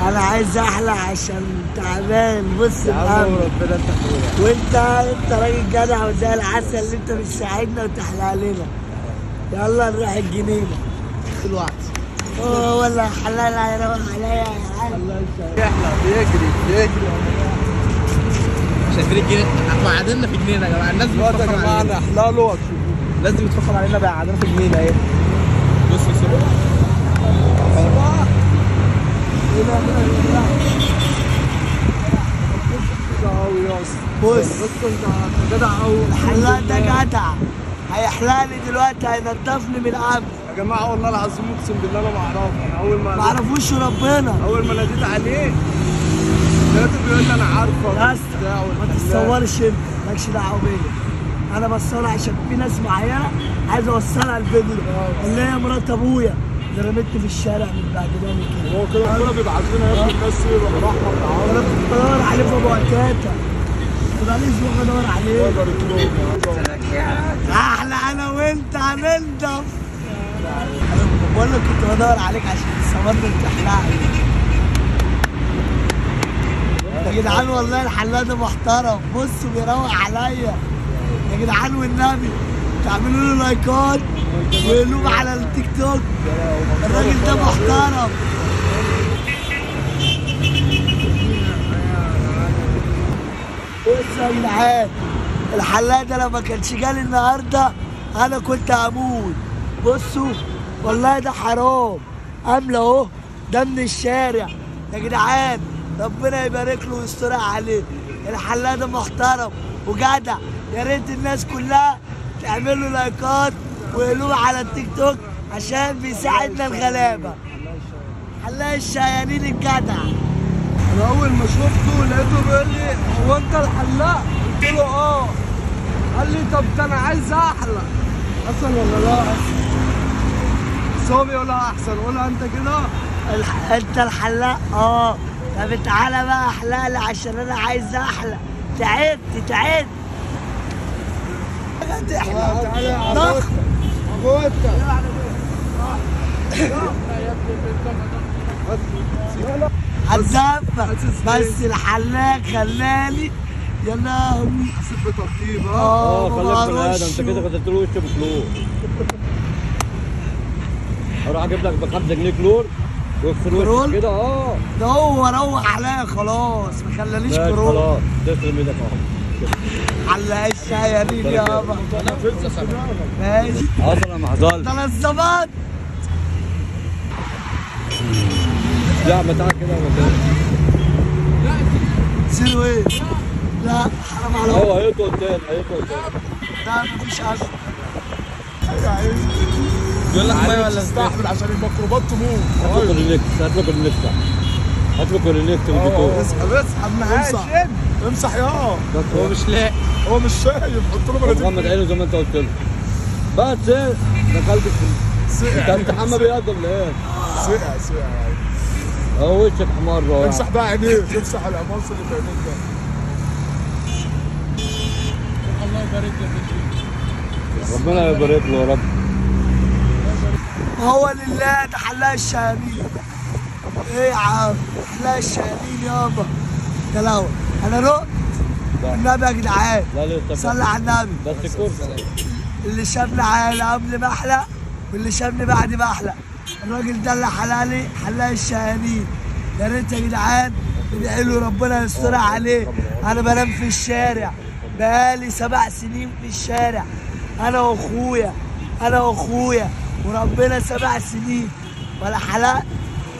انا عايز احلى عشان تعبان. بص يا عم ربنا يفتح. وانت راجل جدع وزي العسل اللي انت بتساعدنا وتحلق لنا. يلا نروح الجنينه دلوقتي. ولا حلال هيروح عليا يا عم. الله يحلق بيجري. شايفين الجنينه؟ احنا قاعدين في جنينه يا جماعه. الناس دلوقتي يا جماعه نحلقه وتشوفوه. لازم يتفخم علينا بقى. قاعدين في جنينه اهي. بصوا بص انت جدع قوي. الحلاق ده جدع، هيحلقني دلوقتي، هينضفني من قبل. يا جماعه والله العظيم اقسم بالله انا ما اعرفه. انا ما اعرفوش ربنا. اول ما ناديت عليه لقيته بيقول لي انا عارفه. بس ما تتصورش انت، مالكش دعوه بيا. انا بصور عشان في ناس معينه عايز اوصلها الفيديو اللي هي مرات ابويا اللي رمتني في الشارع من بعد كده. هو كده ربنا بيبعت لنا يا ابني الناس يروح رحمه تعالى. انا كنت بدور عليه في ابو عتاته، بقالي اسبوع بدور عليه. احلى انا وانت هننضف. بقول لك كنت بدور عليك عشان تصورني وتحلقني. يا جدعان والله الحلاق ده محترم. بصوا بيروق عليا يا جدعان والنبي. تعملوا له لايكات وقلوب على التيك توك. الراجل ده محترم. بصوا يا جدعان الحلاق ده لو ما كانش جالي النهارده انا كنت هموت. بصوا والله ده حرام. املى اهو ده من الشارع يا جدعان. ربنا يبارك له ويسترها عليه. الحلاق ده محترم وجدع. يا ريت الناس كلها تعمل له لايكات وقلوب على التيك توك عشان بيساعدنا الغلابه. حلاق الشيانين الجدع. انا اول ما شفته لقيته بيقول لي هو انت الحلاق؟ قلت له اه. قال لي طب ده انا عايز احلق. احسن ولا لا احسن؟ بس هو بيقولها احسن. قولها انت كده. انت الحلاق؟ اه. طب تعالى بقى احلق لي عشان انا عايز احلق. تعبت. تعالى يا ضخم. هتزفق بس الحلاق خلاني يا لهوي. حسيت بترطيب. خليك بني ادم. انت كده قتلت له وشه بكلور. اروح اجيب لك ب 5 جنيه كلور واغسل وشك كده. ده هو روح عليا خلاص ما خلانيش كرول. خلاص تسلم ايدك اهو. حلاق الشيانين يابا. ماشي. حصل ما حصلش. ده انا الظباط. لا ما تعال كده تصيروا ايه؟ لا حرام عليك. هو هيطول تاني. لا مفيش أزمة. يقول لك ميه ولا استحمل عشان الميكروبات تموت. هات له كورنيكت اسحب معاه. امسح يا هو مش لاقي. هو مش شايف. حط له مناديل. غمض عينه زي ما انت قلت له. بس دخلت في انت حمى بيقدم لايه؟ سقع. اهو وشك حمار. امسح بقى عينيك. امسح القماص اللي في عينيك ده. الله يبارك لك. ربنا يبارك له يا رب. هو لله ده حلاق الشيانين. ايه يا عم حلاق الشيانين يابا. ده لو انا رقت النبي يا جدعان. صلي على النبي. بس كرسي. اللي شافني على قبل ما احلق واللي شافني بعد ما احلق. الراجل ده اللي حلقلي حلاق الشيانين. يا ريت يا جدعان ندعي له ربنا يسترها عليه. انا بنام في الشارع بقالي 7 سنين في الشارع. انا واخويا وربنا 7 سنين ولا حلقت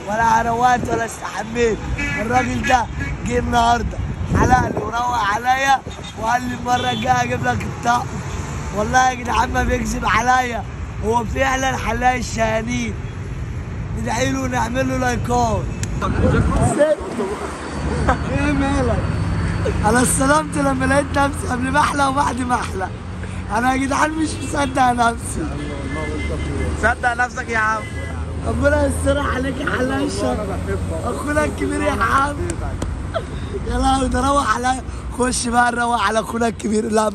ولا روقت ولا استحميت. الراجل ده جه النهارده حلق لي وروق عليا وقال لي المره الجايه اجيب لك الطقم. والله يا جدعان ما بيكذب عليا. هو فعلا حلاق الشيانين. ندعي له ونعمل له لايكات. ايه مالك؟ انا استلمت لما لقيت نفسي قبل ما احلق وبعد ما احلق. انا يا جدعان مش مصدق نفسي. صدق نفسك يا عم. ربنا يسترها عليك يا حلاق الشيانين. اخونا الكبير يا عم. يا لهوي ده روح عليا. خش بقى نروق على اخونا الكبير. لا